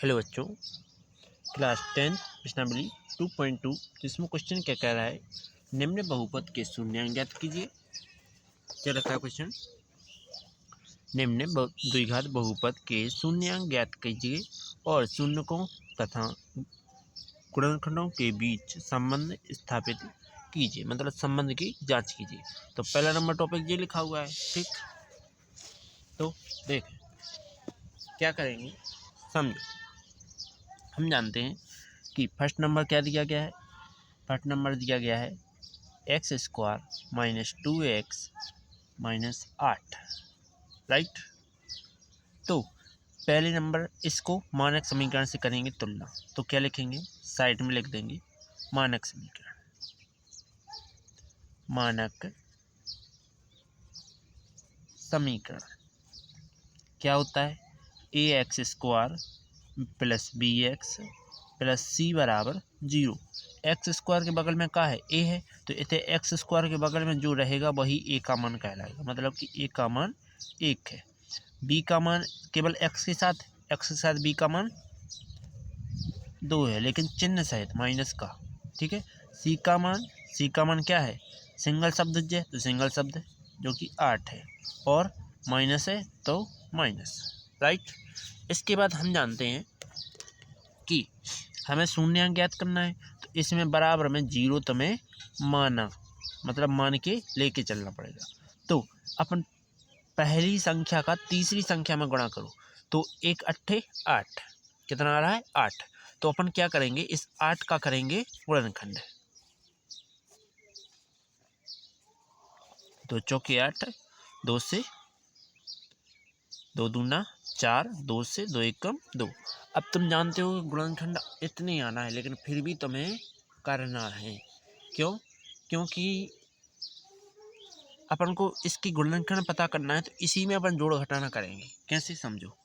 Hello बच्चों, class 10 प्रश्नावली 2.2। जिसमें क्वेश्चन क्या कह रहा है, निम्न बहुपद के शून्यांक ज्ञात कीजिए। क्या रखा है क्वेश्चन, निम्न द्विघात बहुपद के शून्यांक ज्ञात कीजिए और शून्यकों तथा गुणनखंडों के बीच संबंध स्थापित कीजिए, मतलब संबंध की जांच कीजिए। तो पहला नंबर टॉपिक ये लिखा हुआ है, ठीक। तो देखें क्या करेंगे, समझो। हम जानते हैं कि फर्स्ट नंबर क्या दिया गया है, फर्स्ट नंबर दिया गया है x square minus 2x minus 8, right. तो पहले नंबर इसको मानक समीकरण से करेंगे तुलना, तो क्या लिखेंगे, साइड में लिख देंगे मानक समीकरण। मानक समीकरण क्या होता है, a x square plus b x plus c बराबर 0। एक्स स्क्वायर के बगल में क्या है, ए है, तो इतने एक्स स्क्वायर के बगल में जो रहेगा वही ए का मान कहलाएगा, मतलब कि ए का मान 1 है। बी का मान केवल एक्स के साथ बी का मान 2 है, लेकिन चिन्ह सहित माइनस का, ठीक है। सी का मान क्या है, सिंगल शब्द है तो सिंगल शब्द जो कि 8 है, और माइनस है तो माइनस, राइट। इसके बाद हम जानते हैं कि हमें शून्यांक ज्ञात करना है, तो इसमें बराबर में 0 तुम्हें माना, मतलब मान के लेके चलना पड़ेगा। तो अपन पहली संख्या का तीसरी संख्या में गुणा करो, तो 1 अट्ठे 8, कितना आ रहा है 8। तो अपन क्या करेंगे, इस 8 का करेंगे गुणनखंड। 2 चौके 8, 2 से 2 दूना 4, 2 से 2 एकम 2। अब तुम जानते हो गुणनखंड इतने आना है, लेकिन फिर भी तुम्हें करना है। क्यों, क्योंकि अपन को इसकी गुणनखंड पता करना है, तो इसी में अपन जोड़ घटाना करेंगे। कैसे, समझो।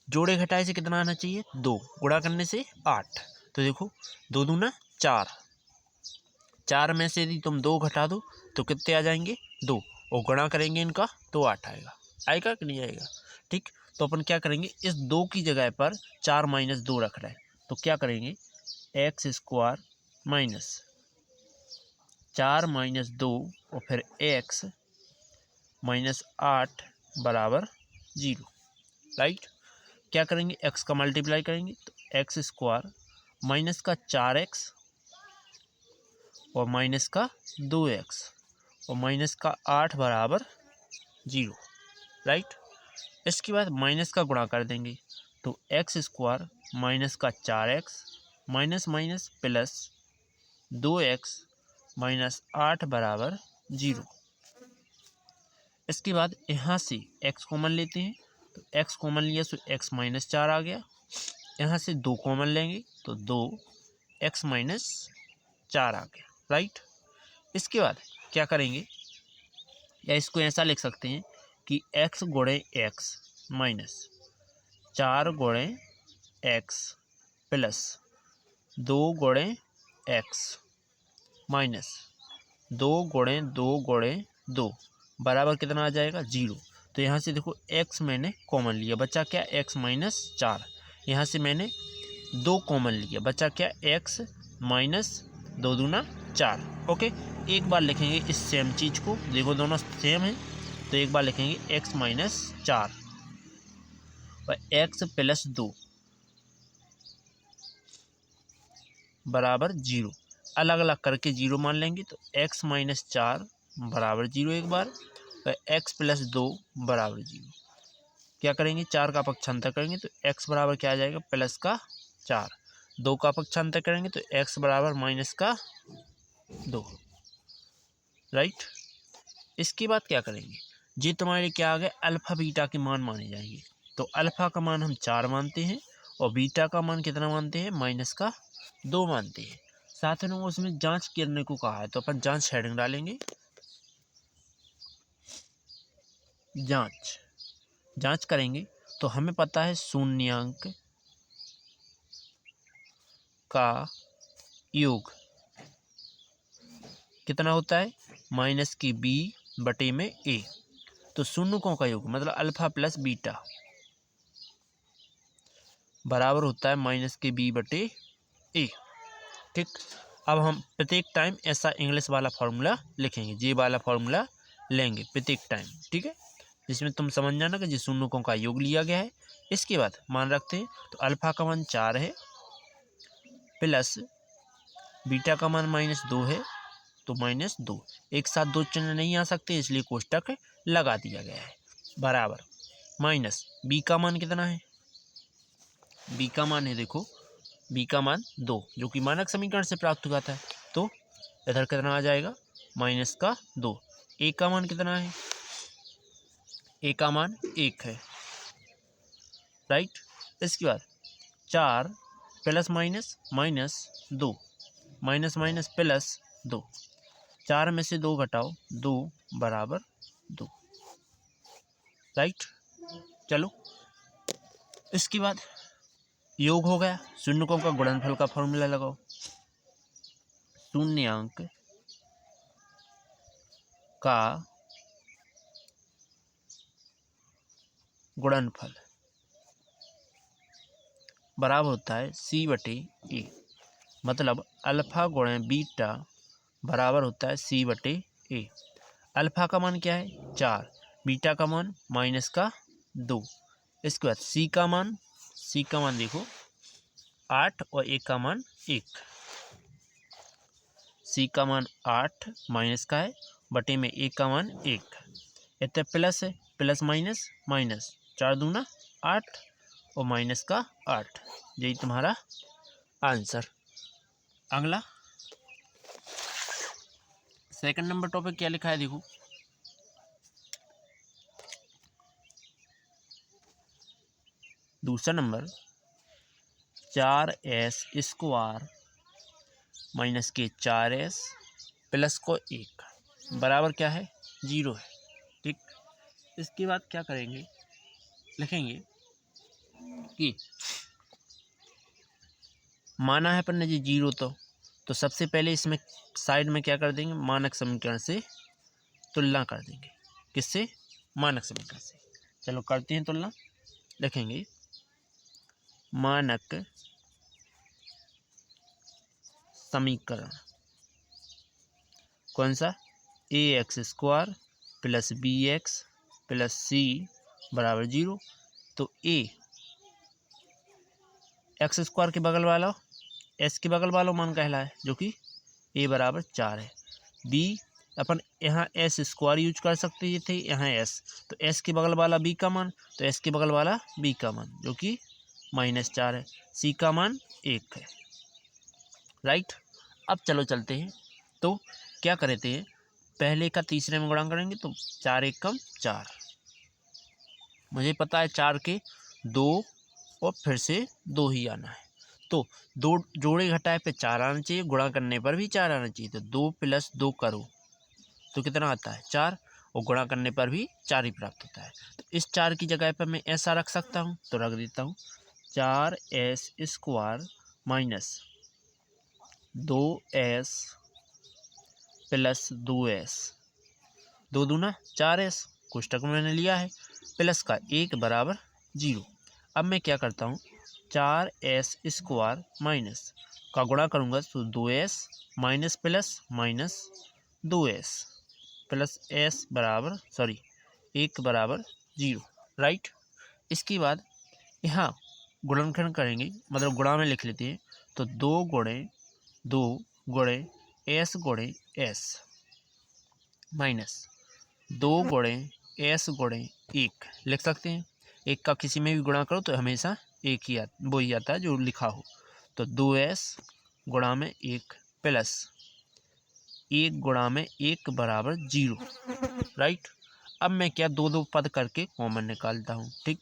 जोड़े घटाए से कितना आना चाहिए, 2, गुणा करने से 8। तो देखो 2 दूना 4, 4 में से यदि तुम 2 घटा दो तो कितने आ जाएंगे, 2, और गुणा करेंगे इनका तो 8 आएगा। आएगा कि नहीं आएगा, ठीक। तो अपन क्या करेंगे, इस 2 की जगह पर 4 माइनस 2 रख रहे हैं, तो क्या करेंगे, एक्स स्क्वायर माइनस 4 माइनस 2 और फिर एक्स माइनस 8 बराबर 0, राइट। क्या करेंगे, एक्स का मल्टीप्लाई करेंगे, तो एक्स स्क्वायर माइनस का 4x और माइनस का 2x और माइनस का 8 बराबर 0, राइट। इसके बाद माइनस का गुणा कर देंगे, तो एक्स स्क्वायर माइनस का 4x minus minus plus 2x minus 8 बराबर 0। इसके बाद यहाँ से x कॉमन लेते हैं, तो x कॉमन लिया तो x माइनस 4 आ गया। यहाँ से 2 कॉमन लेंगे तो 2x माइनस 4 आ गया, राइट। इसके बाद क्या करेंगे, या इसको ऐसा लिख सकते हैं कि x गुणे x माइनस 4 गुणे x प्लस 2 गुणे x माइनस 2 गुणे 2 गुणे 2 बराबर कितना आ जाएगा, 0। तो यहाँ से देखो x मैंने कॉमन लिया, बचा क्या, x माइनस 4। यहाँ से मैंने 2 कॉमन लिया, बचा क्या, x माइनस 2 दूना 4। ओके, एक बार लिखेंगे इस सेम चीज़ को, देखो दोनों सेम है, तो एक बार लिखेंगे x माइनस 4 और x प्लस 2 बराबर 0। अलग अलग करके 0 मान लेंगे, तो x माइनस 4 बराबर 0 एक बार, और x प्लस 2 बराबर 0। क्या करेंगे, 4 का पक्षांतर करेंगे तो x बराबर क्या आ जाएगा, प्लस का 4। 2 का पक्षांतर करेंगे तो x बराबर माइनस का 2, राइट। इसके बाद क्या करेंगे, ये तुम्हारे क्या आ गए, अल्फा बीटा के मान माने जाएंगे। तो अल्फा का मान हम 4 मानते हैं और बीटा का मान कितना मानते हैं, माइनस का 2 मानते हैं। साथ में उसमें जांच करने को कहा है, तो अपन जांच हेडिंग डालेंगे, जांच करेंगे। तो हमें पता है शून्यांक का योग कितना होता है, माइनस की b बटे में a। तो शून्यकों का योग मतलब अल्फा प्लस बीटा, बराबर होता है माइनस के बी बटे ए। ठीक, अब हम प्रत्येक टाइम ऐसा इंग्लिश वाला फार्मूला लिखेंगे, जे वाला फार्मूला लेंगे प्रत्येक टाइम। ठीक है, जिसमें तुम समझ जाना कि जिस शून्यों का योग लिया गया है। इसके बाद मान रखते हैं तो अल्फा का मान 4 है प्लस बीटा का मान -2 है, तो -2 एक साथ दो चिन्ह नहीं आ सकते, इसलिए कोष्टक लगा दिया गया है। बराबर माइनस बी का मान कितना है, बी का मान है देखो, बी का मान 2 जो कि मानक समीकरण से प्राप्त हुआ था। तो इधर कितना आ जाएगा -2। ए का मान कितना है, ए का मान 1 है। राइट, इसके बाद 4 प्लस -2 माइनस प्लस 2, 4 में से 2 घटाओ 2 बराबर 2। राइट, चलो इसके बाद योग हो गया, शून्यकों का गुणनफल का फॉर्मूला लगाओ। शून्यांक का गुणनफल बराबर होता है सी बटे ए, मतलब अल्फा गुणे बीटा बराबर होता है सी बटे ए। अल्फा का मान क्या है 4, बीटा का मान -2। इसके बाद सी का मान देखो 8 और ए का मान 1। सी का मान 8 माइनस का है बटे में ए का मान 1। इतने प्लस है, प्लस माइनस 4 दूना 8 और माइनस का 8, यही तुम्हारा आंसर। अगला सेकंड नंबर टॉपिक क्या लिखा है देखो, दूसरा नंबर 4s² माइनस के 4s प्लस को 1 बराबर क्या है 0 है। ठीक, इसके बाद क्या करेंगे, लिखेंगे कि माना है अपन ने जी 0, तो सबसे पहले इसमें साइड में क्या कर देंगे, मानक समीकरण से तुलना कर देंगे। किससे, मानक समीकरण से। चलो करते हैं तुलना, लिखेंगे मानक समीकरण कौन सा, ax² plus bx plus c बराबर 0। तो a x² के बगल वाला s के बगल वाला मान कहलाए, जो कि a बराबर 4 है। b अपन यहाँ s² यूज कर सकते थे, यहाँ s, तो s के बगल वाला b का मान, तो s के बगल वाला b का मान जो कि -4 है। c का मान 1 है। राइट, अब चलो चलते हैं, तो क्या करते हैं, पहले का तीसरे में गुणा करेंगे तो 4 एकम 4, मुझे पता है 4 के 2 और फिर से 2 ही आना है, तो 2 जोड़े घटाए पे 4 आना चाहिए, गुणा करने पर भी 4 आना चाहिए, तो 2 + 2 करो तो कितना आता है 4, और गुणा करने पर भी 4 ही प्राप्त होता है। तो इस 4 की जगह पर मैं ऐसा रख सकता हूँ, तो रख देता हूँ 4s² minus 2s plus 2s, 2 दूना 4s, कोष्टक में मैंने लिया है, प्लस का 1 बराबर 0। अब मैं क्या करता हूँ, 4s² माइनस का गुणा करूँगा तो 2s minus plus minus 2s plus s बराबर 1 बराबर 0। राइट, इसके बाद यहाँ गुणनखंड करेंगे, मतलब गुणा में लिख लेते हैं, तो 2 गुणे s गुणे s माइनस 2 गुणे s गुणे 1 लिख सकते हैं। 1 का किसी में भी गुणा करो तो हमेशा एक ही वो ही आता है जो लिखा हो, तो 2s गुणा में 1 प्लस 1 गुणा में 1 बराबर 0। राइट, अब मैं क्या 2 पद करके कॉमन निकालता हूँ। ठीक,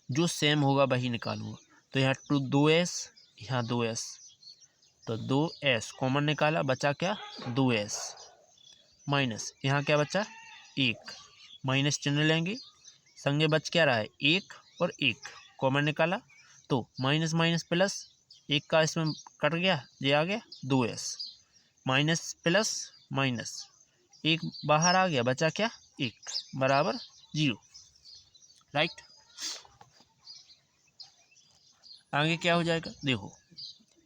जो सेम होगा वही निकालूंगा, तो यहाँ 2s, यहाँ 2s, तो 2s कॉमन निकाला, बचा क्या 2s माइनस यहाँ क्या बचा 1, माइनस चिन्ह लेंगे, संगे बच क्या रहा है 1 और 1 कॉमन निकाला, तो माइनस माइनस प्लस 1 का इसमें कट गया, ये आ गया 2s माइनस प्लस माइनस 1 बाहर आ गया, बचा क्या 1 बराबर 0। राइट, आगे क्या हो जाएगा देखो,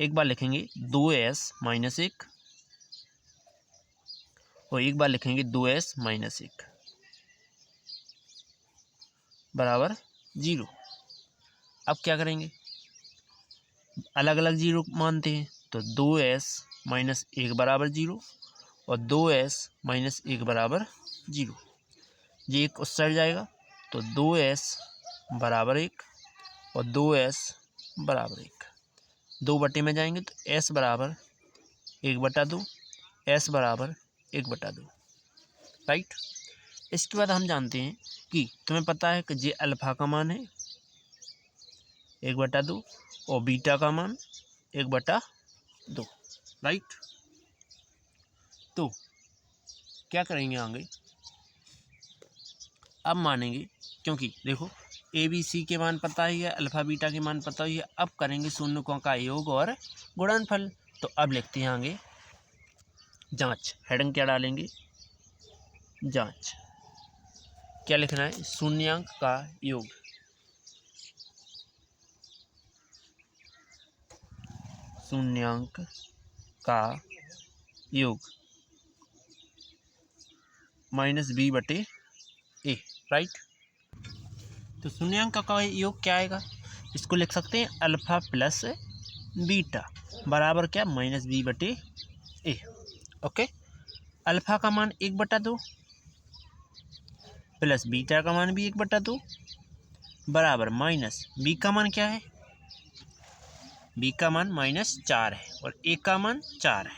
एक बार लिखेंगे 2s माइनस 1 और एक बार लिखेंगे 2s माइनस 1 बराबर 0। अब क्या करेंगे, अलग अलग जीरो मानते हैं, तो 2s माइनस 1 बराबर 0 और 2s माइनस 1 बराबर 0। ये एक उस साइड जाएगा तो 2s बराबर 1 और 2s बराबर 1, 2 बटे में जाएंगे तो s बराबर 1/2, s बराबर 1/2, राइट। इसके बाद हम जानते हैं कि तुम्हें पता है कि ये अल्फा का मान है 1/2 और बीटा का मान 1/2, राइट। तो क्या करेंगे आगे, अब मानेंगे, क्योंकि देखो ए बी सी के मान पता ही है, अल्फा बीटा के मान पता ही है, अब करेंगे शून्यकों का योग और गुणनफल। तो अब लिखते हैं आगे जांच, हेडिंग क्या डालेंगे, जांच। क्या लिखना है, शून्यांक का योग, शून्यांक का योग माइनस बी बटे ए, राइट। तो शून्यांक का योग क्या आएगा, इसको लिख सकते हैं अल्फा प्लस बीटा बराबर क्या, माइनस बी बटे ए, ओके। अल्फा का मान 1/2 प्लस बीटा का मान भी 1/2 बराबर माइनस बी का मान क्या है, बी का मान -4 है और ए का मान 4 है,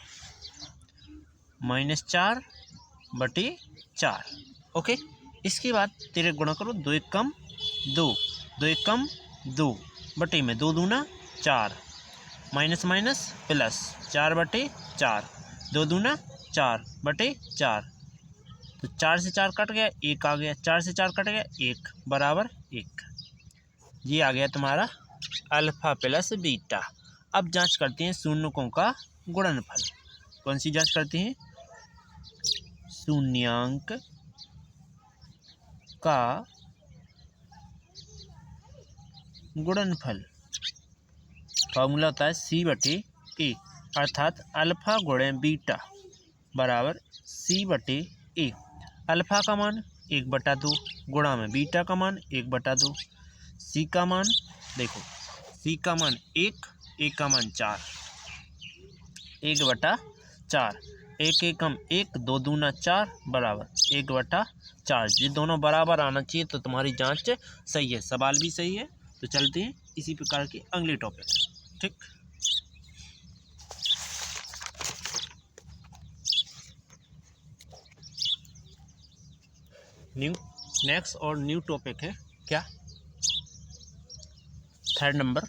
-4/4, ओके। इसके बाद तेरे गुणा करो, 2 1 कम 2, 2 1 कम 2 बटे में 2 दूना 4, माइनस माइनस प्लस 4/4, 2 दूना 4/4, तो 4 से 4 कट गया, 1 आ गया, 4 से 4 कट गया, 1 बराबर 1। ये आ गया तुम्हारा अल्फा प्लस बीटा। अब जांच करते हैं शून्यकों का गुणनफल। कौन सी जांच करते हैं, शून्यांक का गुणनफल। फॉर्मूला होता है C/A, अर्थात अल्फा गुणे बीटा बराबर C/A। अल्फा का मान 1/2 गुणा में बीटा का मान 1/2। सी का मान देखो, सी का मान 1, ए का मान 4, 1/4, 1 1 कम 1, 2 दूना 4 बराबर 1/4। ये दोनों बराबर आना चाहिए तो तुम्हारी जांच सही है, सवाल भी सही है। तो चलते हैं इसी प्रकार के अगले टॉपिक, ठीक। नेक्स्ट और न्यू टॉपिक है क्या, 3rd नंबर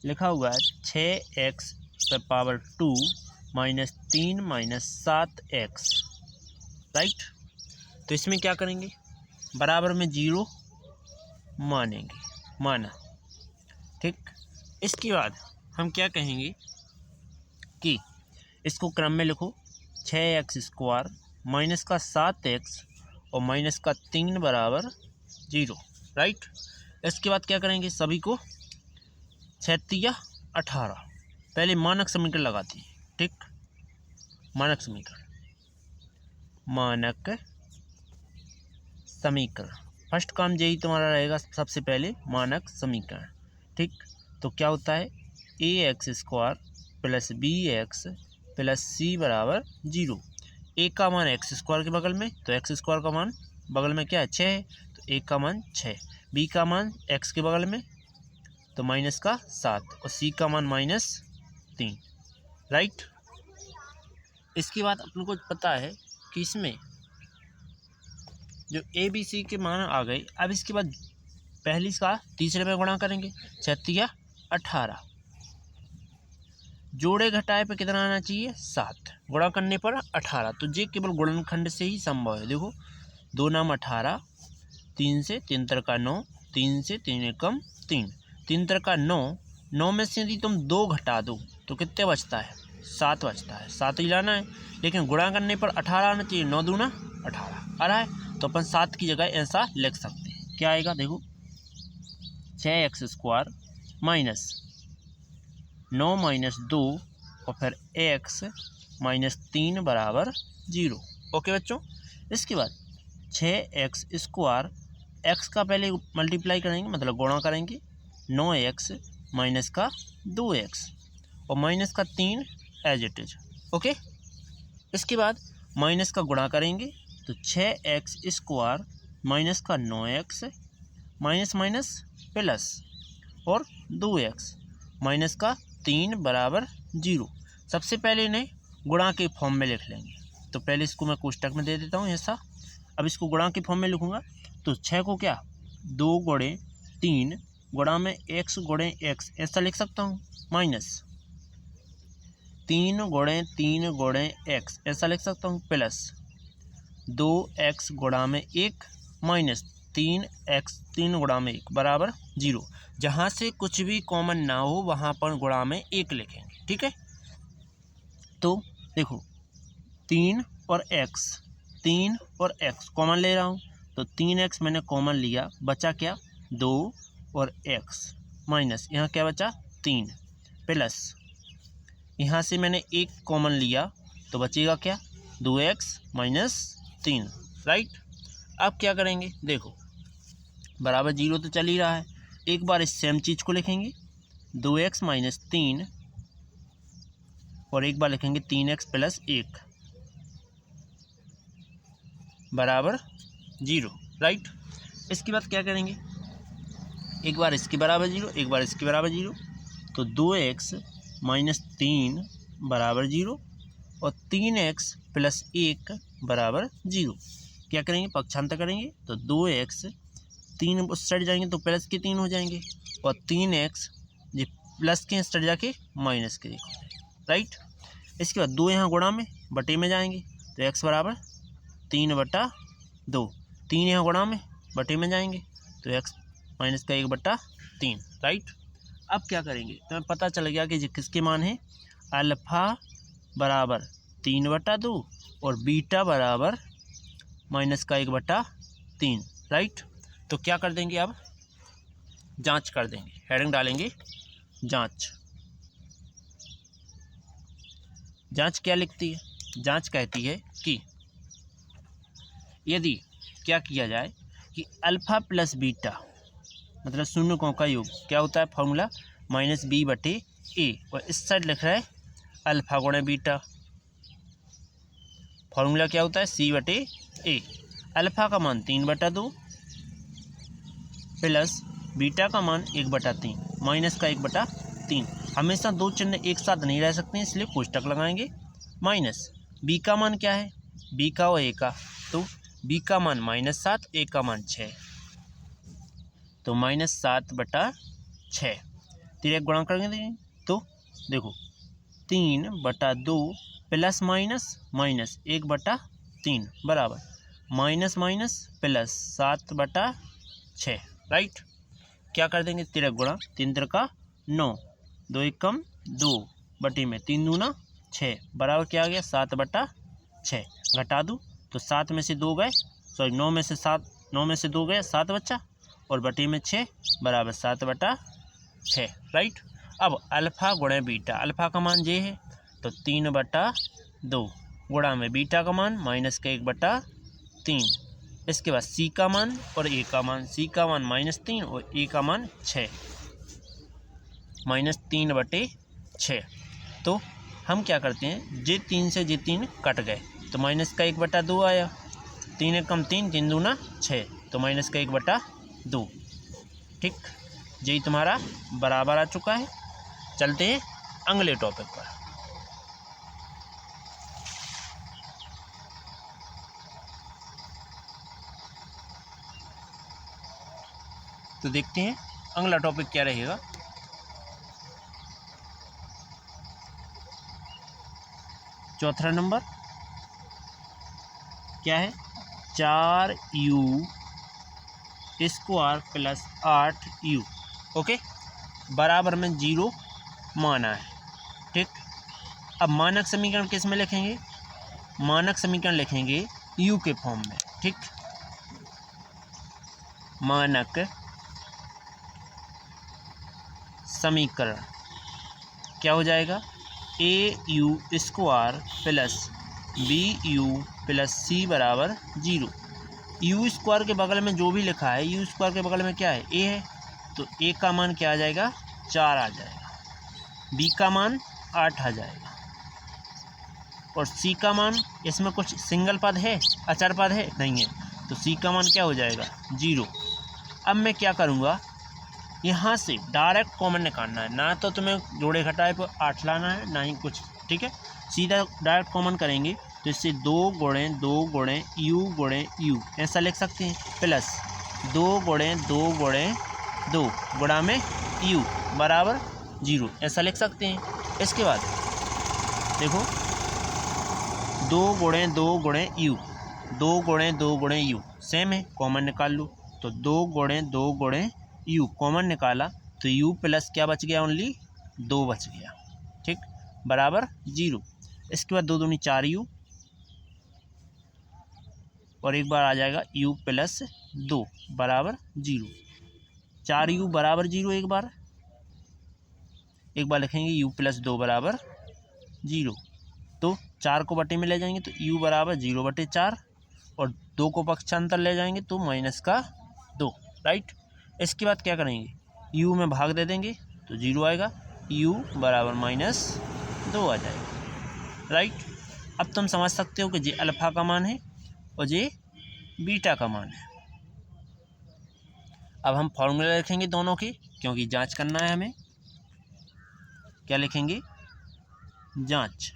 लिखा हुआ है 6x⁻² -3 -7x, राइट। तो इसमें क्या करेंगे, बराबर में 0 मानेंगे, माना, ठीक। इसके बाद हम क्या कहेंगे कि इसको क्रम में लिखो, 6x² -7x और -3 बराबर 0, राइट। इसके बाद क्या करेंगे, सभी को 6 × 18, पहले मानक समीकरण लगाते हैं, ठीक। मानक समीकरण फर्स्ट काम यही तुम्हारा रहेगा, सबसे पहले मानक समीकरण, ठीक। तो क्या होता है, ax² + bx + c बराबर 0। ए का मान x² के बगल में, तो x² का मान बगल में क्या है, 6 है, तो ए का मान 6, बी का मान x के बगल में तो -7 और सी का मान -3, राइट। इसके बाद अपन को पता है कि इसमें जो ए बी सी के मान आ गए। अब इसके बाद पहली का तीसरे में गुणा करेंगे, 6 × 18, जोड़े घटाए पे कितना आना चाहिए, 7, गुणा करने पर 18, तो ये केवल गुणनखंड से ही संभव है। देखो 2 नाम 18, 3 से 3 × 9, 3 से 3 एकम 3, 3 × 9, 9 में से यदि तुम 2 घटा दो तो कितने बचता है, 7 बचता है, 7 ही लाना है, लेकिन गुणा करने पर 18 आना चाहिए, 9 दूना 18 आ रहा है, तो अपन 7 की जगह ऐसा लिख सकते हैं। क्या आएगा देखो, 6x² माइनस 9 माइनस 2 और फिर x माइनस 3 बराबर 0। ओके बच्चों, इसके बाद 6x² x का पहले मल्टीप्लाई करेंगे मतलब गुणा करेंगे 9x माइनस का 2x और माइनस का 3 एज इट इज। ओके, इसके बाद माइनस का गुणा करेंगे तो 6x² माइनस का 9x माइनस माइनस प्लस और 2x माइनस का 3 बराबर 0। सबसे पहले इन्हें गुणा के फॉर्म में लिख लेंगे, तो पहले इसको मैं कोष्टक में दे देता हूँ ऐसा। अब इसको गुणा के फॉर्म में लिखूँगा तो 6 को क्या 2 गुणे 3 गुणा में x गुणे x ऐसा लिख सकता हूँ, माइनस 3 गुणे 3 गुणे x ऐसा लिख सकता हूँ, प्लस 2x गुणा में 1 माइनस 3x 3 गुणा में 1 बराबर 0। जहाँ से कुछ भी कॉमन ना हो वहाँ पर गुणा में 1 लिखेंगे। ठीक है, तो देखो 3 और x कॉमन ले रहा हूँ तो 3x मैंने कॉमन लिया, बचा क्या 2 और x माइनस यहाँ क्या बचा 3 प्लस यहाँ से मैंने 1 कॉमन लिया तो बचेगा क्या 2x माइनस 3। राइट, अब क्या करेंगे देखो बराबर 0 तो चल ही रहा है, एक बार इस सेम चीज़ को लिखेंगे 2x माइनस 3 और एक बार लिखेंगे 3x प्लस 1 बराबर 0। राइट, इसके बाद क्या करेंगे एक बार इसके बराबर 0 एक बार इसके बराबर 0 तो 2x माइनस 3 बराबर 0 और 3x प्लस 1 बराबर 0। क्या करेंगे पक्षांतर करेंगे तो 2x 3 उस साइड जाएंगे तो प्लस के 3 हो जाएंगे और 3x ये प्लस के साइड जाके माइनस के देखो। राइट, इसके बाद 2 यहाँ गुणा में बटे में जाएंगे तो x बराबर 3/2, 3 यहाँ गुणा में बटे में जाएंगे तो x माइनस का 1/3। राइट, अब क्या करेंगे तो हमें पता चल गया कि किसके मान है अल्फ़ा बराबर 3/2 और बीटा बराबर माइनस का 1/3। राइट, तो क्या कर देंगे अब जांच कर देंगे, हेडिंग डालेंगे जांच। जांच क्या लिखती है, जांच कहती है कि यदि क्या किया जाए कि अल्फ़ा प्लस बीटा मतलब शून्यकों का योग क्या होता है फॉर्मूला -b/a और इस साइड लिख रहा है अल्फ़ा गुणे बीटा, फॉर्मूला क्या होता है c/a। अल्फ़ा का मान 3/2 प्लस बीटा का मान 1/3 माइनस का 1/3। हमेशा दो चिन्ह एक साथ नहीं रह सकते इसलिए कोष्टक लगाएंगे। माइनस बी का मान क्या है बी का और ए का, तो बी का मान -7 ए का मान 6 तो -7/6। तिरक गुणा करेंगे तो देखो 3/2 प्लस माइनस माइनस 1/3 बराबर माइनस माइनस प्लस 7/6। राइट, क्या कर देंगे तिरक गुणा 3 त्रिका 9 2 एकम 2 बटे में 3 दूना 6 बराबर क्या आ गया 7/6। घटा दूँ तो 7 में से 2 गए 9 में से 2 गए 7 बच्चा और बटे में 6 बराबर 7/6। राइट, अब अल्फ़ा गुणे बीटा, अल्फ़ा का मान ये है तो 3/2 गुणा में बीटा का मान माइनस का 1/3। इसके बाद सी का मान और ए का मान, सी का मान -3 और ए का मान 6 -3/6। तो हम क्या करते हैं जे 3 से जे 3 कट गए तो माइनस का 1/2 आया, 3 एकम 3 3 दूना 6 तो माइनस का 1/2। ठीक, यही तुम्हारा बराबर आ चुका है। चलते हैं अगले टॉपिक पर। तो देखते हैं अगला टॉपिक क्या रहेगा। चौथा नंबर क्या है 4u² प्लस 8u। ओके, बराबर में 0 माना है। ठीक, अब मानक समीकरण किस में लिखेंगे, मानक समीकरण लिखेंगे u के फॉर्म में। ठीक, मानक समीकरण क्या हो जाएगा, a u square plus b u plus c बराबर 0। यू स्क्वायर के बगल में जो भी लिखा है, यू स्क्वायर के बगल में क्या है, ए है, तो ए का मान क्या आ जाएगा, 4 आ जाएगा, बी का मान 8 आ जाएगा, और सी का मान, इसमें कुछ सिंगल पद है, अचर पद है, नहीं है, तो सी का मान क्या हो जाएगा, 0। अब मैं क्या करूँगा, यहाँ से डायरेक्ट कॉमन निकालना है, ना तो तुम्हें जोड़े घटाए पर 8 लाना है, ना ही कुछ, ठीक है, सीधा डायरेक्ट कॉमन करेंगे, तो इससे 2 गुणे यू ऐसा लिख सकते हैं, प्लस 2 गुणे 2 गुणा में यू बराबर 0 ऐसा लिख सकते हैं। इसके बाद देखो 2 गुणे यू सेम है, कॉमन निकाल लो, तो 2 गुणे यू कॉमन निकाला तो यू प्लस क्या बच गया, ओनली 2 बच गया, ठीक, बराबर 0। इसके बाद 2 दूनी 4 यू, और एक बार आ जाएगा यू प्लस 2 बराबर 0, 4 यू बराबर 0, एक बार लिखेंगे यू प्लस 2 बराबर 0, तो 4 को बटे में ले जाएंगे तो यू बराबर 0/4, और 2 को पक्षांतर ले जाएंगे तो -2, राइट। इसके बाद क्या करेंगे, यू में भाग दे देंगे तो 0 आएगा, यू बराबर -2 आ जाएगा, राइट। अब तुम समझ सकते हो कि ये अल्फ़ा का मान है और ये बीटा का मान है। अब हम फॉर्मूला लिखेंगे दोनों के, क्योंकि जांच करना है हमें। क्या लिखेंगे, जांच।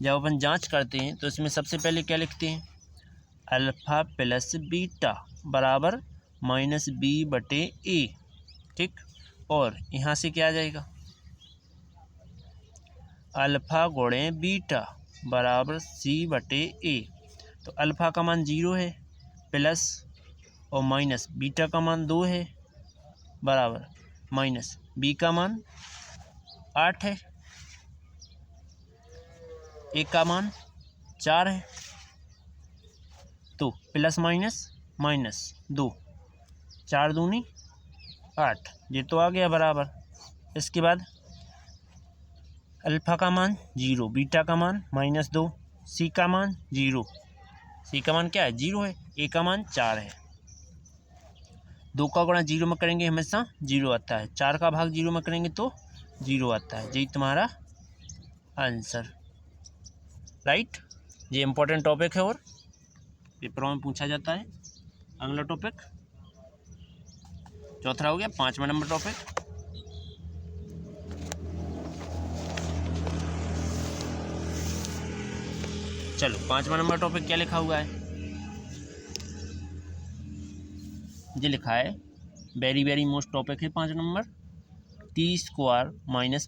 जब अपन जांच करते हैं तो इसमें सबसे पहले क्या लिखते हैं, अल्फ़ा प्लस बीटा बराबर -b/a, ठीक, और यहाँ से क्या आ जाएगा, अल्फ़ा गुणे बीटा बराबर c/a, तो अल्फ़ा का मान 0 है, प्लस और माइनस बीटा का मान 2 है, बराबर माइनस बी का मान 8 है, ए का मान 4 है, तो प्लस माइनस 2, 4 दूनी 8, ये तो आ गया बराबर। इसके बाद अल्फ़ा का मान 0, बीटा का मान -2, सी का मान 0, सी का मान क्या है, 0 है, ए का मान 4 है। 2 का गुणा 0 में करेंगे हमेशा 0 आता है, 4 का भाग 0 में करेंगे तो 0 आता है, यही तुम्हारा आंसर, राइट। ये इम्पोर्टेंट टॉपिक है और पेपरों में पूछा जाता है। अगला टॉपिक चौथा हो गया, 5वां नंबर टॉपिक। चलो 5वां नंबर टॉपिक क्या लिखा हुआ है, ये लिखा है वेरी मोस्ट टॉपिक है 5 नंबर, t² -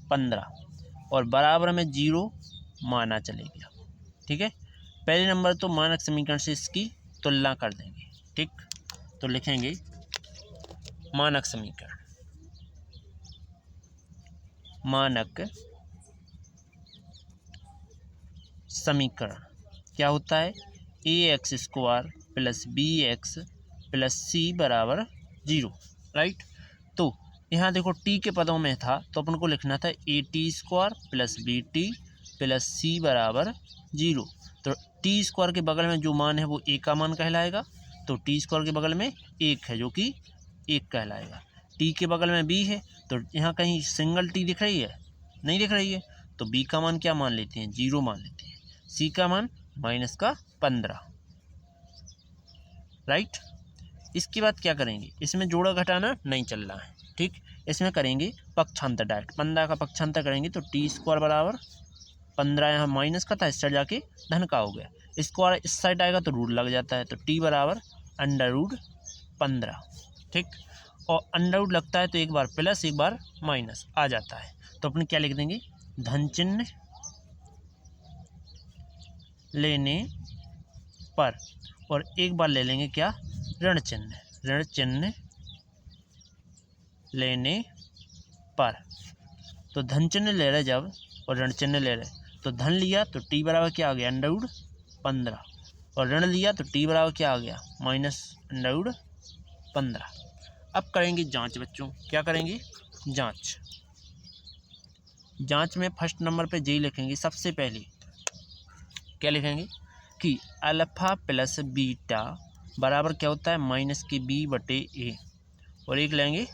15 और बराबर में 0 माना चलेगा, ठीक है। पहले नंबर तो मानक समीकरण से इसकी तुलना कर देंगे, ठीक, तो लिखेंगे मानक समीकरण, क्या होता है, ax² + bx + c बराबर 0, राइट। तो यहाँ देखो t के पदों में था तो अपन को लिखना था at² + bt + c बराबर 0, तो t² के बगल में जो मान है वो a का मान कहलाएगा, तो t² के बगल में 1 है जो कि 1 कहलाएगा। t के बगल में b है तो यहाँ कहीं सिंगल t दिख रही है, नहीं दिख रही है, तो b का मान क्या मान लेते हैं, 0 मान लेते हैं, c का मान -15, राइट। इसके बाद क्या करेंगे, इसमें जोड़ा घटाना नहीं चल रहा है, ठीक, इसमें करेंगे पक्षांतर डायरेक्ट, 15 का पक्षांतर करेंगे तो t² बराबर 15 यहाँ माइनस का था, इस साइड जाके धन का हो गया, स्क्वायर इस साइड आएगा तो रूट लग जाता है, तो t बराबर √15, ठीक, और अंडर लगता है तो एक बार प्लस एक बार माइनस आ जाता है, तो अपन क्या लिख देंगे, धन चिन्ह लेने पर, और एक बार ले लेंगे क्या, ऋण चिन्ह लेने पर, तो धन चिन्ह ले रहे जब और ऋण चिन्ह ले रहे तो धन लिया तो t बराबर क्या आ गया, √15, और ऋण लिया तो t बराबर क्या आ गया, -√15। अब करेंगे जांच बच्चों, क्या करेंगे, जांच। जांच में फर्स्ट नंबर पे यही लिखेंगे। सबसे पहले क्या लिखेंगे कि अल्फा प्लस बीटा बराबर क्या होता है माइनस के बी बटे ए, और एक लेंगे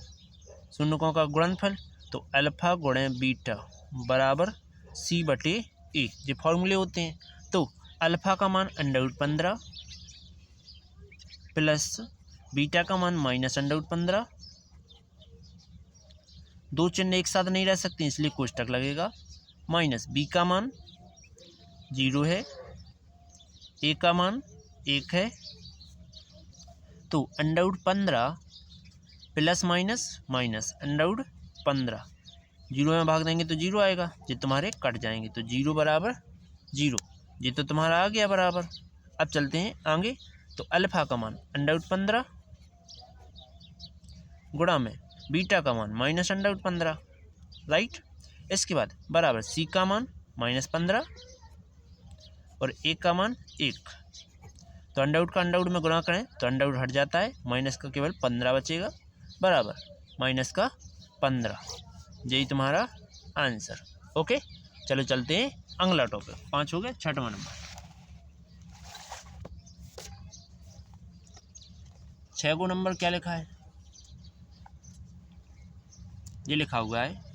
शून्यकों का गुणनफल, तो अल्फा गुणे बीटा बराबर सी बटे ए, ये फॉर्मूले होते हैं। तो अल्फा का मान √15 प्लस बीटा का मान माइनस √15, दो चिन्ह एक साथ नहीं रह सकते इसलिए कोष्टक लगेगा, माइनस बी का मान 0 है, ए का मान 1 है, तो √15 प्लस माइनस माइनस √15, 0 में भाग देंगे तो 0 आएगा, ये तुम्हारे कट जाएंगे, तो 0 बराबर 0, ये तो तुम्हारा आ गया बराबर। अब चलते हैं आगे, तो अल्फा का मान √15 गुणा में बीटा का मान माइनस √15, राइट। इसके बाद बराबर सी का मान -15 और ए का मान 1, तो अंडरवुड का अंडरवुड में गुणा करें तो अंडरवुड हट जाता है, माइनस का केवल 15 बचेगा, बराबर माइनस का 15, यही तुम्हारा आंसर। ओके, चलो चलते हैं अगला टॉपिक। 5 हो गया, 6वां नंबर। 6वां नंबर क्या लिखा है, ये लिखा हुआ है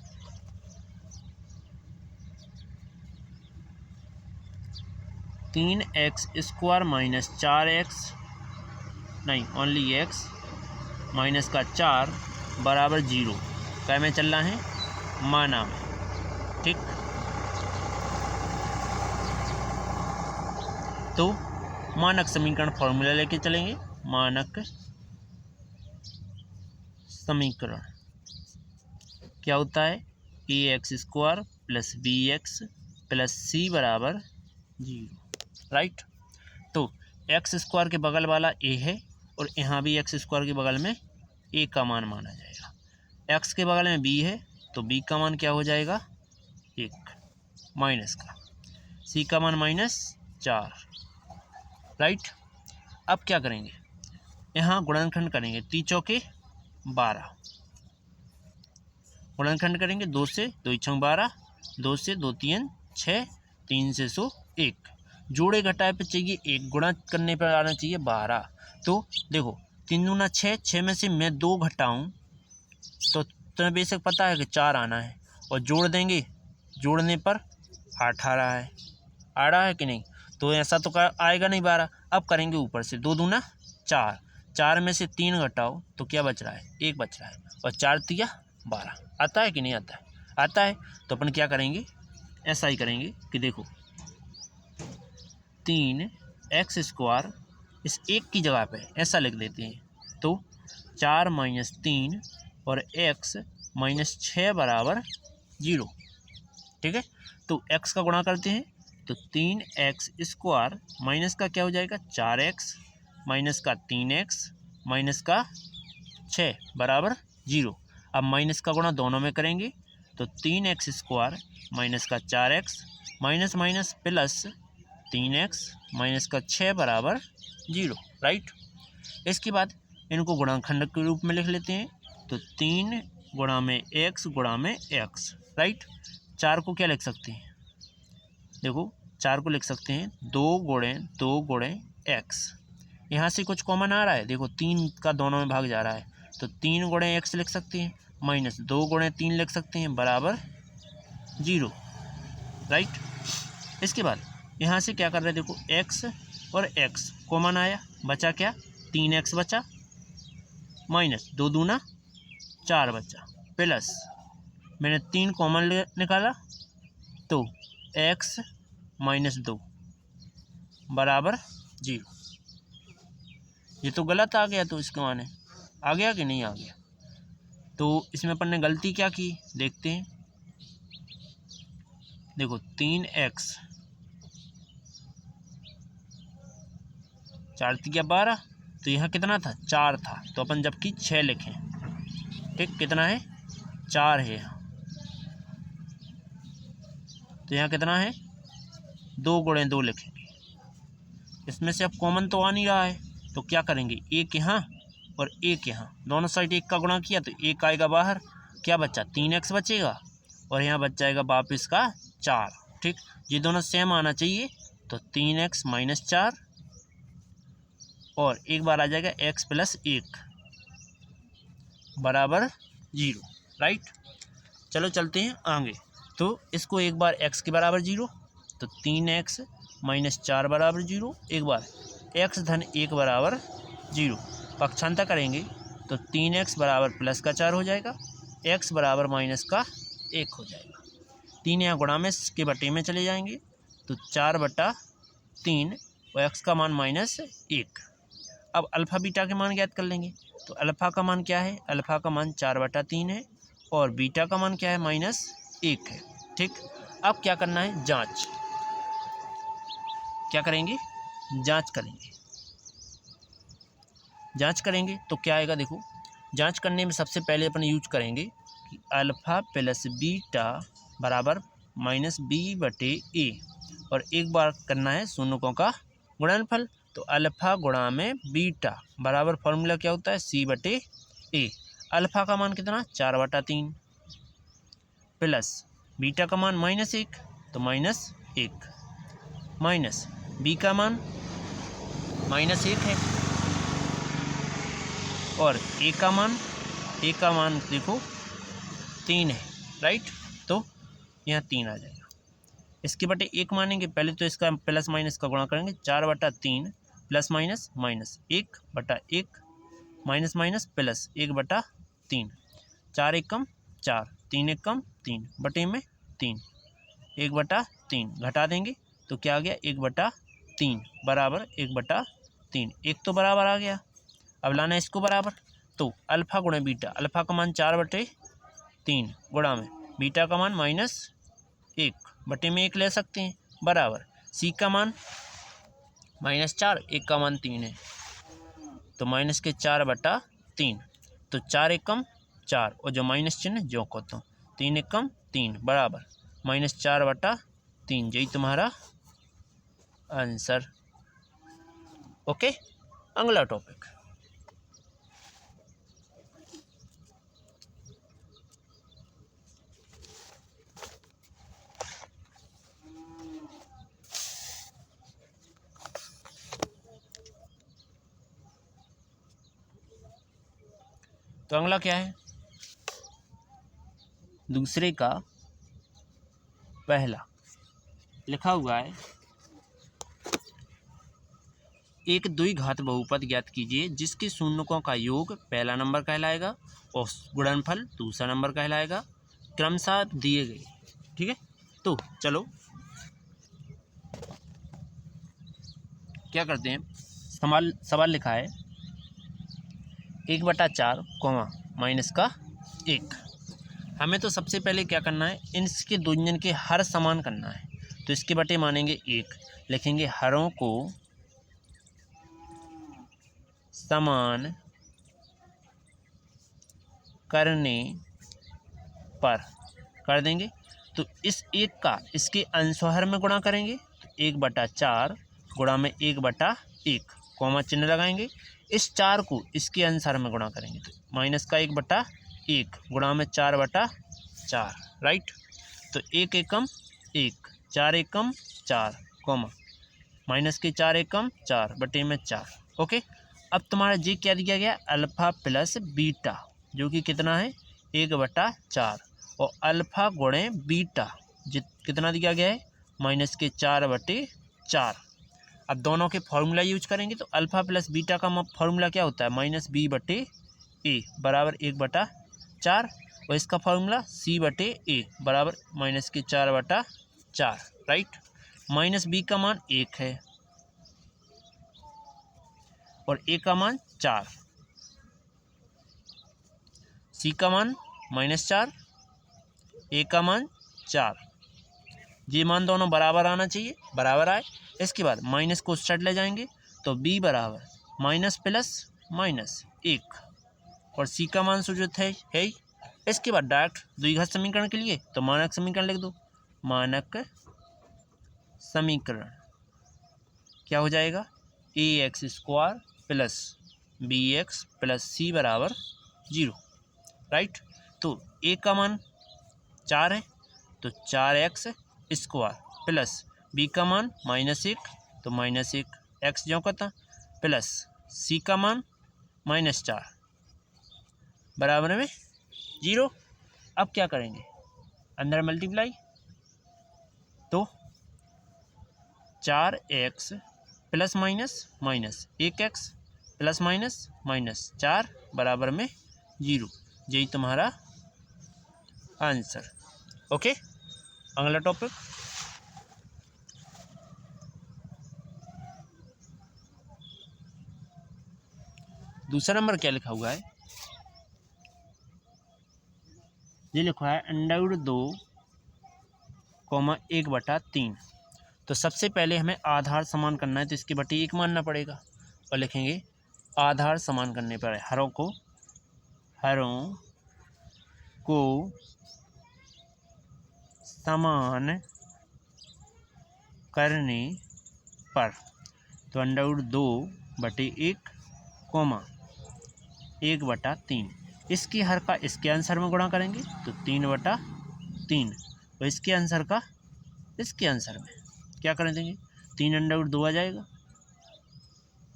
3x² माइनस 4x, नहीं ओनली x माइनस का 4 बराबर 0, क्या में चल रहा है, माना में, ठीक। तो मानक समीकरण फॉर्मूला लेके चलेंगे। मानक समीकरण क्या होता है, ax² plus bx plus c बराबर 0, राइट। तो x² के बगल वाला a है और यहाँ भी x² के बगल में a का मान माना जाएगा। x के बगल में b है तो b का मान क्या हो जाएगा 1, माइनस का c का मान -4, राइट। अब क्या करेंगे, यहाँ गुणनखंड करेंगे, 3 चौके 12, गुणनखंड करेंगे 2 से 2 × 12, 2 से 2 3 6, 3 से 100 जोड़े घटाए पे चाहिए 1, गुणा करने पर आना चाहिए 12। तो देखो 3 दूना 6, 6 में से मैं 2 घटाऊँ तो तुम्हें बेशक पता है कि 4 आना है, और जोड़ देंगे, जोड़ने पर 18 है, आ रहा है कि नहीं, तो ऐसा तो आएगा नहीं 12। अब करेंगे ऊपर से 2 दूना 4, 4 में से 3 घटाओ तो क्या बच रहा है, 1 बच रहा है, और 4 तिया 12, आता है कि नहीं आता है, आता है। तो अपन क्या करेंगे, ऐसा ही करेंगे कि देखो 3x² इस 1 की जगह पे ऐसा लिख देते हैं, तो 4 - 3 और x -6 बराबर 0, ठीक है। तो x का गुणा करते हैं तो 3x² माइनस का क्या हो जाएगा 4x माइनस का 3x माइनस का 6 बराबर 0। अब माइनस का गुणा दोनों में करेंगे तो 3x² माइनस का 4x minus minus plus 3x minus का 6 बराबर 0, राइट। इसके बाद इनको गुणनखंड के रूप में लिख लेते हैं, तो 3 गुणा में x गुणा में x, राइट। 4 को क्या लिख सकते हैं, देखो 4 को लिख सकते हैं 2 गुणे 2 गुणे x, यहाँ से कुछ कॉमन आ रहा है, देखो 3 का दोनों में भाग जा रहा है, तो 3 गुणे x लिख सकते हैं, माइनस 2 गुणे 3 लिख सकते हैं, बराबर 0, राइट। इसके बाद यहाँ से क्या कर रहे हैं, देखो x और x कॉमन आया, बचा क्या 3x बचा, माइनस 2 दूना 4 बचा, प्लस मैंने 3 कॉमन निकाला तो x -2 बराबर 0। ये तो गलत आ गया, तो इसके माने आ गया कि नहीं आ गया, तो इसमें अपन ने गलती क्या की देखते हैं। देखो 3x 4 तिया 12, तो यहाँ कितना था 4 था, तो अपन जबकि 6 लिखें, ठीक, कितना है 4 है यहाँ, तो यहाँ कितना है 2 गुणे 2 लिखेंगे। इसमें से अब कॉमन तो आ नहीं रहा है, तो क्या करेंगे 1 यहाँ और 1 यहाँ, दोनों साइड 1 का गुणा किया तो 1 आएगा बाहर, क्या बचा 3x बचेगा और यहाँ बच जाएगा वापस का 4। ठीक, ये दोनों सेम आना चाहिए तो 3x माइनस 4 और एक बार आ जाएगा x प्लस 1 बराबर 0। राइट, चलो चलते हैं आगे। तो इसको एक बार x के बराबर 0 तो 3x माइनस 4 बराबर 0, एक बार x धन 1 बराबर 0। पक्षांतर करेंगे तो 3x बराबर प्लस का 4 हो जाएगा, x बराबर माइनस का 1 हो जाएगा। 3 यहाँ गुणा में के बटे में चले जाएंगे तो 4/3 और x का मान माइनस 1। अब अल्फ़ा बीटा के मान ज्ञात कर लेंगे। तो अल्फ़ा का मान क्या है, अल्फ़ा का मान 4/3 है और बीटा का मान क्या है -1 है। ठीक, अब क्या करना है, जांच। क्या करेंगे, जांच करेंगे। जांच करेंगे तो क्या आएगा, देखो जांच करने में सबसे पहले अपन यूज करेंगे कि अल्फ़ा प्लस बीटा बराबर -b/a और एक बार करना है शून्यों का गुणनफल। तो अल्फ़ा गुणा में बीटा बराबर फॉर्मूला क्या होता है c/a। अल्फ़ा का मान कितना 4/3 प्लस बीटा का मान -1 तो -1 माइनस बी का मान -1 है और ए का मान देखो 3 है। राइट, तो यहाँ 3 आ जाएगा। इसके बटे 1 मानेंगे, पहले तो इसका प्लस माइनस का गुणा करेंगे 4/3 plus minus minus 1/1 minus minus plus 1/3 4 एकम 4 3 एकम 3 बटे में 3 1/3 घटा देंगे तो क्या आ गया 1/3 बराबर 1/3। एक तो बराबर आ गया, अब लाना है इसको बराबर। तो अल्फ़ा गुणे बीटा, अल्फ़ा का मान 4/3 गुणा में बीटा का मान -1 बटे में 1 ले सकते हैं बराबर सी का मान -4 1 का मान 3 है तो माइनस के 4/3 तो 4 एकम 4 और जो माइनस चिन्ह जो को तो 3 एकम 3 बराबर -4/3। यही तुम्हारा आंसर। ओके, अगला टॉपिक। तो अगला क्या है, दूसरे का पहला लिखा हुआ है एक द्विघात बहुपद ज्ञात कीजिए जिसके शून्यकों का योग पहला नंबर कहलाएगा और गुणनफल दूसरा नंबर कहलाएगा, क्रमशः दिए गए। ठीक है, तो चलो क्या करते हैं, सवाल लिखा है 1/4 माइनस का 1। हमें तो सबसे पहले क्या करना है, इनके व्यंजन के हर समान करना है। तो इसके बटे मानेंगे 1, लिखेंगे हरों को समान करने पर कर देंगे। तो इस 1 का इसके अंशहर में गुणा करेंगे तो 1/4 गुणा में 1/1 कॉमा चिन्ह लगाएंगे। इस 4 को इसके अंशहर में गुणा करेंगे तो माइनस का 1/1 गुणा में 4/4। राइट, तो 1 एकम 1 4 एकम 4 कॉमा माइनस के 4 एकम 4 बटे में 4। ओके, अब तुम्हारा जी क्या दिया गया, अल्फ़ा प्लस बीटा जो कि कितना है 1/4 और अल्फ़ा गुणे बीटा कितना दिया गया है माइनस के 4/4। अब दोनों के फॉर्मूला यूज करेंगे तो अल्फ़ा प्लस बीटा का फॉर्मूला क्या होता है -b/a बराबर 1/4 और इसका फॉर्मूला c/a बराबर माइनस के 4/4। राइट, माइनस बी का मान 1 है और ए का मान 4, सी का मान -4, ए का मान 4। ये मान दोनों बराबर आना चाहिए, बराबर आए। इसके बाद माइनस को उस साइड ले जाएंगे तो b बराबर माइनस प्लस माइनस 1 और c का मान सूचित है ही। इसके बाद डायरेक्ट द्विघात समीकरण के लिए तो मानक समीकरण लिख दो। मानक समीकरण क्या हो जाएगा, ax² plus bx plus c बराबर 0। राइट, तो ए का मान 4 है तो 4x स्क्वायर प्लस बी का मान -1 तो -1 एक्स जो का था प्लस सी का मान -4 बराबर में 0। अब क्या करेंगे, अंदर मल्टीप्लाई, तो 4x plus minus minus 1x plus minus minus 4 बराबर में 0। यही तुम्हारा आंसर। ओके, अगला टॉपिक। दूसरा नंबर क्या लिखा हुआ है, ये लिखा है √2, 1/3। तो सबसे पहले हमें आधार समान करना है तो इसके बटे 1 मानना पड़ेगा और लिखेंगे आधार समान करने पर हरों को समान करने पर, तो √2/1, 1/3। इसकी हर का इसके आंसर में गुणा करेंगे तो 3/3, और इसके आंसर का इसके आंसर में क्या कर देंगे, 3√2 आ जाएगा,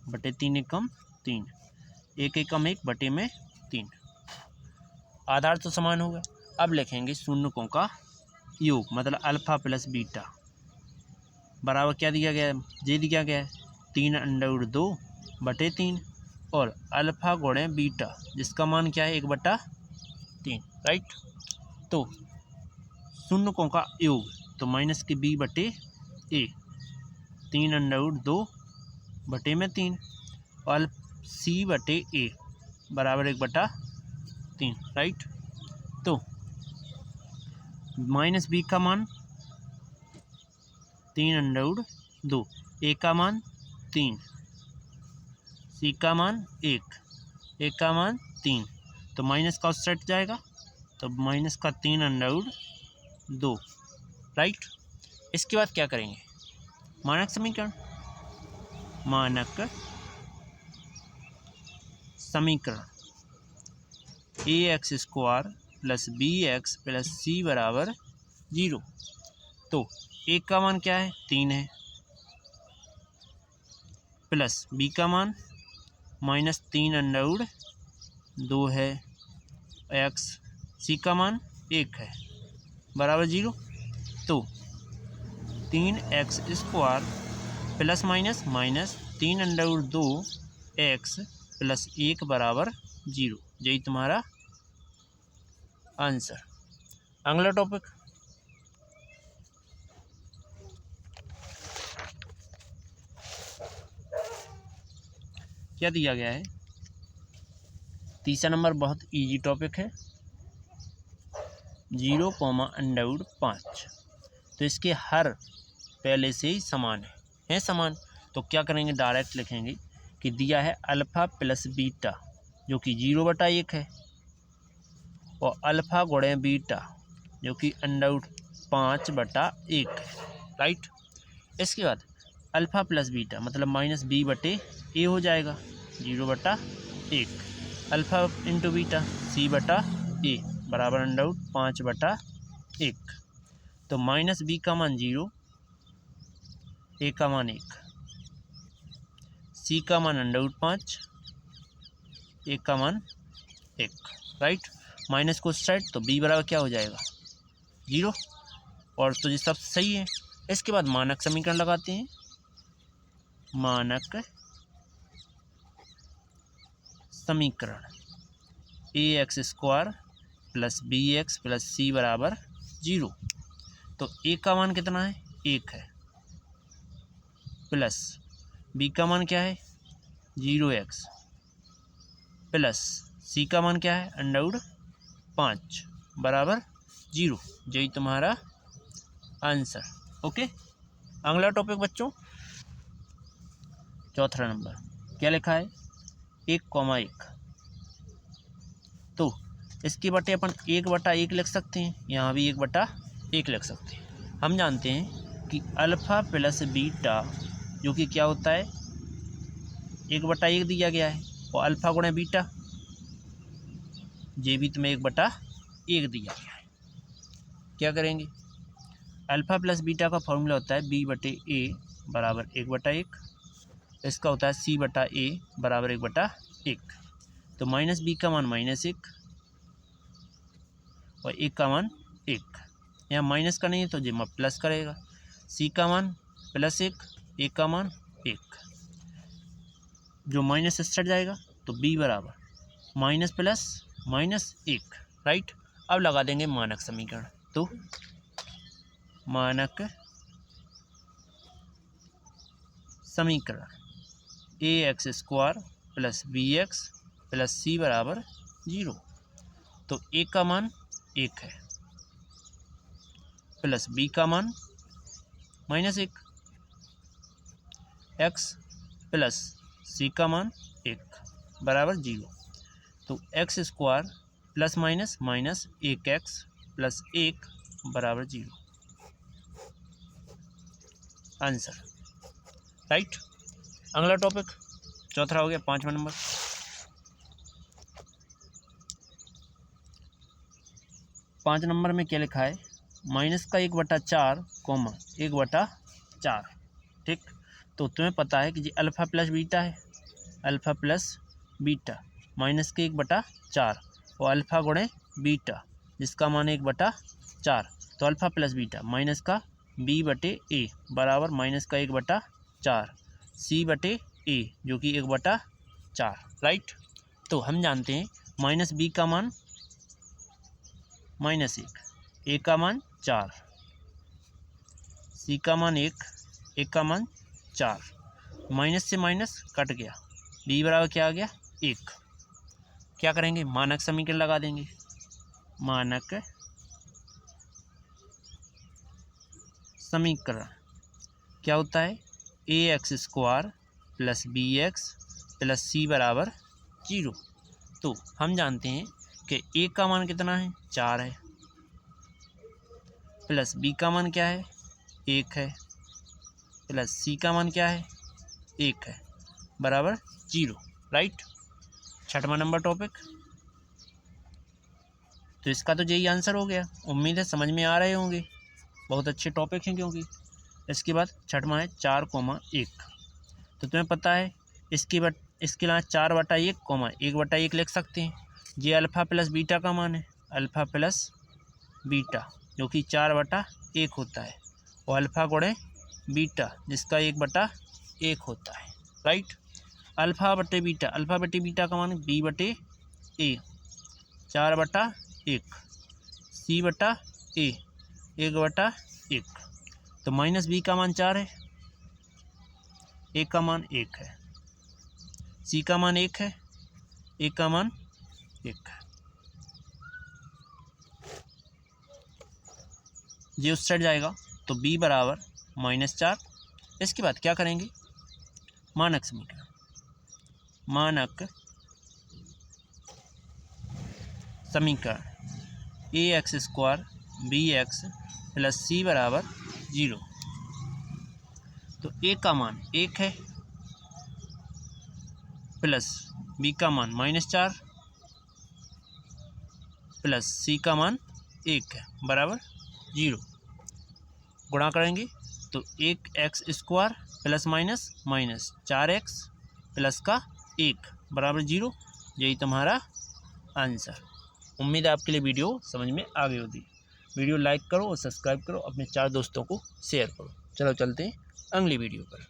बटे 3 एकम 3, 1 एकम 1 बटे में 3। आधार तो समान होगा। अब लिखेंगे शून्यकों का योग, मतलब अल्फा प्लस बीटा बराबर क्या दिया गया है, ये दिया गया है 3√2/3 और अल्फा गुणे बीटा जिसका मान क्या है 1/3, राइट। तो शून्यकों का योग तो माइनस के b/a, 3√2/3 और c/a बराबर 1/3, राइट। तो माइनस b का मान 3√2, a का मान 3, c का मान 1, a का मान 3, तो माइनस का सेट जाएगा तो माइनस का 3√2, राइट। इसके बाद क्या करेंगे, मानक समीकरण, ax² + bx + c बराबर 0। तो a का मान क्या है 3 है, प्लस b का मान -3√2 है, x c का मान 1 है बराबर 0। तो 3x² plus minus minus 3√2x + 1 बराबर 0, यही तुम्हारा आंसर। अगला टॉपिक, क्या दिया गया है, तीसरा नंबर बहुत इजी टॉपिक है, 0, √5। तो इसके हर पहले से ही समान है समान, तो क्या करेंगे, डायरेक्ट लिखेंगे कि दिया है अल्फ़ा प्लस बीटा जो कि 0/1 है और अल्फ़ा गुणे बीटा जो कि √5/1 है, राइट। इसके बाद अल्फ़ा प्लस बीटा मतलब -b/a हो जाएगा 0/1, अल्फ़ा इंटू बीटा c/a बराबर √5/1। तो -b का मान 0, a का मान 1, c का मान √5, a का मान 1, राइट। माइनस को सेट तो b बराबर क्या हो जाएगा 0, और तो ये सब सही है। इसके बाद मानक समीकरण लगाते हैं, मानक समीकरण ax² + bx + c बराबर 0। तो a का मान कितना है 1 है, प्लस b का मान क्या है 0x, प्लस c का मान क्या है √5 बराबर 0, यही तुम्हारा आंसर। ओके, अगला टॉपिक बच्चों, चौथा नंबर क्या लिखा है 1,1। तो इसके बटे अपन 1/1 लिख सकते हैं, यहाँ भी 1/1 लिख सकते हैं। हम जानते हैं कि अल्फ़ा प्लस बीटा जो कि क्या होता है 1/1 दिया गया है, और अल्फ़ा गुणे बीटा ये भी तुम्हें 1/1 1 दिया गया है। क्या करेंगे, अल्फ़ा प्लस बीटा का फॉर्मूला होता है B/A बराबर 1/1, इसका होता है C/A बराबर 1/1। तो माइनस बी का मान -1 और 1 का मान 1, यहाँ माइनस का नहीं है तो जिम्मा प्लस करेगा। C का मान +1, 1 का मान 1, जो माइनस से हट जाएगा तो B बराबर माइनस प्लस -1, राइट। अब लगा देंगे मानक समीकरण, तो मानक समीकरण ax² + bx + c बराबर 0। तो a का मान 1 है प्लस b का मान -1, x प्लस c का मान 1 बराबर 0। तो x² plus minus minus 1x plus 1 बराबर 0, आंसर, राइट। अगला टॉपिक चौथा हो गया, 5वां नंबर। 5 नंबर में क्या लिखा है, -1/4, 1/4, ठीक। तो तुम्हें पता है कि जी अल्फ़ा प्लस बीटा है, अल्फ़ा प्लस बीटा -1/4 और अल्फ़ा गुणे बीटा जिसका मान 1/4, तो अल्फ़ा प्लस बीटा माइनस का B/A बराबर -1/4 C/A जो कि 1/4, राइट। तो हम जानते हैं -B का मान -1, A का मान 4, C का मान 1, 1 का मान 4, माइनस से माइनस कट गया, B बराबर क्या आ गया 1। क्या करेंगे, मानक समीकरण लगा देंगे। मानक समीकरण क्या होता है, ax² + bx + c बराबर 0। तो हम जानते हैं कि a का मान कितना है, 4 है, प्लस b का मान क्या है, 1 है, प्लस c का मान क्या है, 1 है, बराबर 0, राइट। 6वां नंबर टॉपिक, तो इसका तो यही आंसर हो गया। उम्मीद है समझ में आ रहे होंगे, बहुत अच्छे टॉपिक हैं क्योंकि। इसके बाद 6वां है 4,1। तो तुम्हें पता है इसके अलावा 4/1, 1/1 लिख सकते हैं। ये अल्फ़ा प्लस बीटा का मान है, अल्फ़ा प्लस बीटा जो कि 4/1 होता है, और अल्फ़ा गुणे बीटा जिसका 1/1 होता है, राइट। अल्फ़ा बटे बीटा का मान B/A 4/1, C/A 1/1। तो माइनस B का मान 4 है, A का मान 1 है, C का मान 1 है, A का मान 1 है। ये उस साइड जाएगा तो B बराबर -4। इसके बाद क्या करेंगे, मानक समीकरण, मानक समीकरण ax² bx + c बराबर 0। तो a का मान 1 है, प्लस b का मान -4, प्लस c का मान 1 है, बराबर 0। गुणा करेंगे तो 1x² plus minus minus 4x plus का 1 बराबर 0। यही तुम्हारा आंसर। उम्मीद है आपके लिए वीडियो समझ में आ गई होगी। वीडियो लाइक करो और सब्सक्राइब करो, अपने 4 दोस्तों को शेयर करो। चलो चलते हैं अगली वीडियो पर।